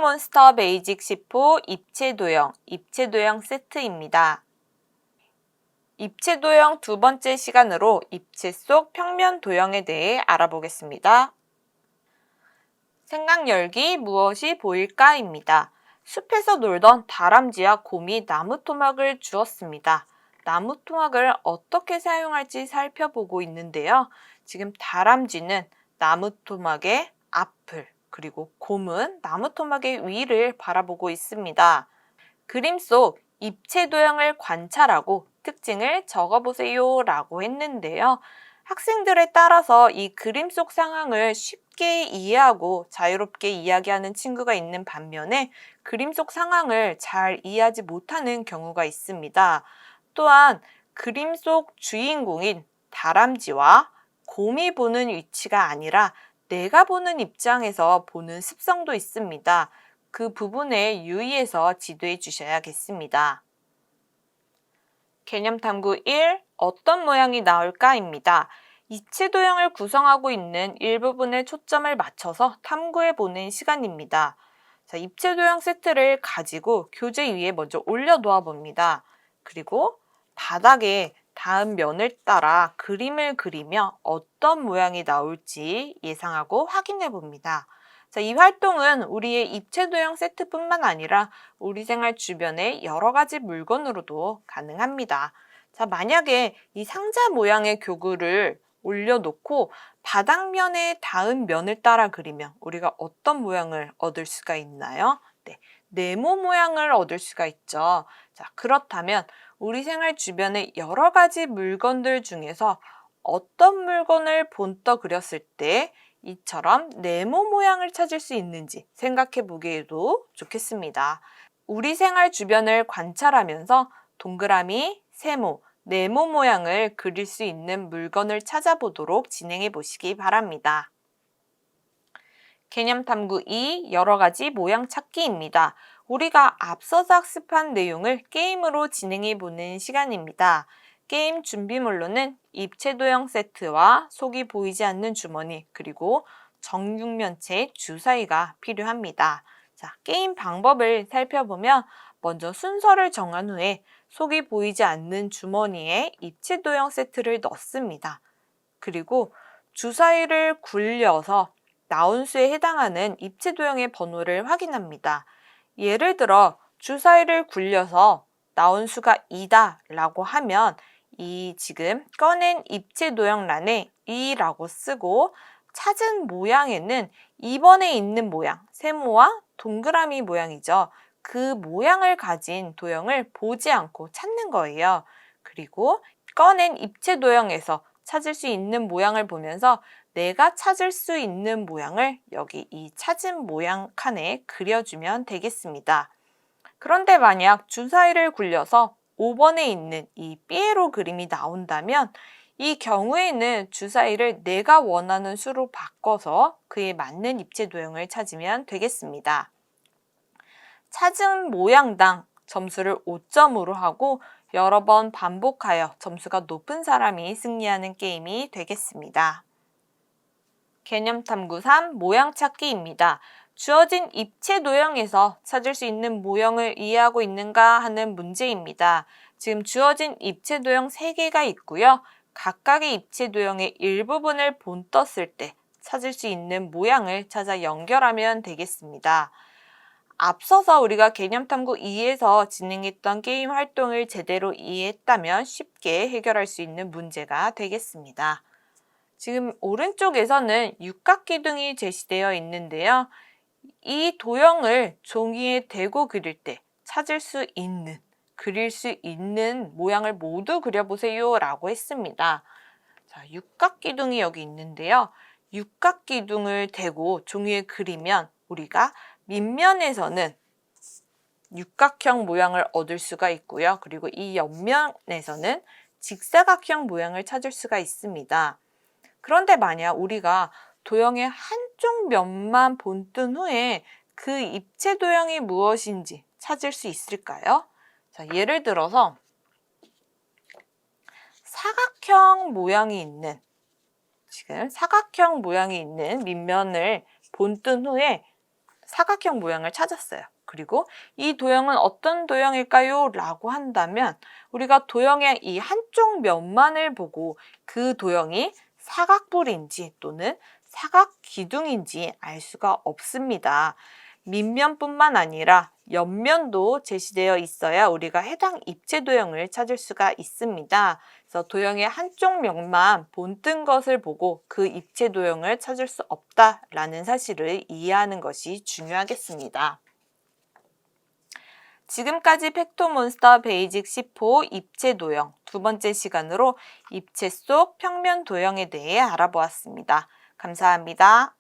포켓몬스터 베이직 10호 입체도형 세트입니다. 입체도형 두 번째 시간으로 입체 속 평면 도형에 대해 알아보겠습니다. 생각 열기 무엇이 보일까입니다. 숲에서 놀던 다람쥐와 곰이 나무 토막을 주었습니다. 나무 토막을 어떻게 사용할지 살펴보고 있는데요. 지금 다람쥐는 나무 토막의 앞을, 그리고 곰은 나무 토막의 위를 바라보고 있습니다. 그림 속 입체 도형을 관찰하고 특징을 적어보세요 라고 했는데요. 학생들에 따라서 이 그림 속 상황을 쉽게 이해하고 자유롭게 이야기하는 친구가 있는 반면에 그림 속 상황을 잘 이해하지 못하는 경우가 있습니다. 또한 그림 속 주인공인 다람쥐와 곰이 보는 위치가 아니라 내가 보는 입장에서 보는 습성도 있습니다. 그 부분에 유의해서 지도해 주셔야겠습니다. 개념 탐구 1. 어떤 모양이 나올까입니다. 입체 도형을 구성하고 있는 일부분에 초점을 맞춰서 탐구해 보는 시간입니다. 입체 도형 세트를 가지고 교재 위에 먼저 올려놓아 봅니다. 그리고 바닥에 닿은 면을 따라 그림을 그리며 어떤 모양이 나올지 예상하고 확인해 봅니다. 이 활동은 우리의 입체 도형 세트뿐만 아니라 우리 생활 주변의 여러 가지 물건으로도 가능합니다. 만약에 이 상자 모양의 교구를 올려놓고 바닥면에 닿은 면을 따라 그리면 우리가 어떤 모양을 얻을 수가 있나요? 네, 네모 모양을 얻을 수가 있죠. 그렇다면 우리 생활 주변의 여러 가지 물건들 중에서 어떤 물건을 본떠 그렸을 때 이처럼 네모 모양을 찾을 수 있는지 생각해 보기에도 좋겠습니다. 우리 생활 주변을 관찰하면서 동그라미, 세모, 네모 모양을 그릴 수 있는 물건을 찾아보도록 진행해 보시기 바랍니다. 개념 탐구 2. 여러 가지 모양 찾기입니다. 우리가 앞서서 학습한 내용을 게임으로 진행해 보는 시간입니다. 게임 준비물로는 입체 도형 세트와 속이 보이지 않는 주머니, 그리고 정육면체 주사위가 필요합니다. 게임 방법을 살펴보면 먼저 순서를 정한 후에 속이 보이지 않는 주머니에 입체 도형 세트를 넣습니다. 그리고 주사위를 굴려서 나온 수에 해당하는 입체 도형의 번호를 확인합니다. 예를 들어 주사위를 굴려서 나온 수가 2다 라고 하면 이 지금 꺼낸 입체 도형란에 2라고 쓰고 찾은 모양에는 2번에 있는 모양, 세모와 동그라미 모양이죠. 그 모양을 가진 도형을 보지 않고 찾는 거예요. 그리고 꺼낸 입체 도형에서 찾을 수 있는 모양을 보면서 내가 찾을 수 있는 모양을 여기 이 찾은 모양 칸에 그려주면 되겠습니다. 그런데 만약 주사위를 굴려서 5번에 있는 이 삐에로 그림이 나온다면 이 경우에는 주사위를 내가 원하는 수로 바꿔서 그에 맞는 입체 도형을 찾으면 되겠습니다. 찾은 모양당 점수를 5점으로 하고 여러 번 반복하여 점수가 높은 사람이 승리하는 게임이 되겠습니다. 개념 탐구 3. 모양 찾기입니다. 주어진 입체 도형에서 찾을 수 있는 모형을 이해하고 있는가 하는 문제입니다. 지금 주어진 입체 도형 3개가 있고요. 각각의 입체 도형의 일부분을 본떴을 때 찾을 수 있는 모양을 찾아 연결하면 되겠습니다. 앞서서 우리가 개념 탐구 2에서 진행했던 게임 활동을 제대로 이해했다면 쉽게 해결할 수 있는 문제가 되겠습니다. 지금 오른쪽에서는 육각기둥이 제시되어 있는데요. 이 도형을 종이에 대고 그릴 때 찾을 수 있는, 그릴 수 있는 모양을 모두 그려보세요 라고 했습니다. 육각기둥이 여기 있는데요. 육각기둥을 대고 종이에 그리면 우리가 밑면에서는 육각형 모양을 얻을 수가 있고요. 그리고 이 옆면에서는 직사각형 모양을 찾을 수가 있습니다. 그런데 만약 우리가 도형의 한쪽 면만 본뜬 후에 그 입체 도형이 무엇인지 찾을 수 있을까요? 예를 들어서 사각형 모양이 있는 밑면을 본뜬 후에 사각형 모양을 찾았어요. 그리고 이 도형은 어떤 도형일까요? 라고 한다면 우리가 도형의 이 한쪽 면만을 보고 그 도형이 사각뿔인지 또는 사각기둥인지 알 수가 없습니다. 밑면뿐만 아니라 옆면도 제시되어 있어야 우리가 해당 입체 도형을 찾을 수가 있습니다. 그래서 도형의 한쪽 면만 본뜬 것을 보고 그 입체 도형을 찾을 수 없다라는 사실을 이해하는 것이 중요하겠습니다. 지금까지 팩토몬스터 베이직 10호 입체 도형 두 번째 시간으로 입체 속 평면 도형에 대해 알아보았습니다. 감사합니다.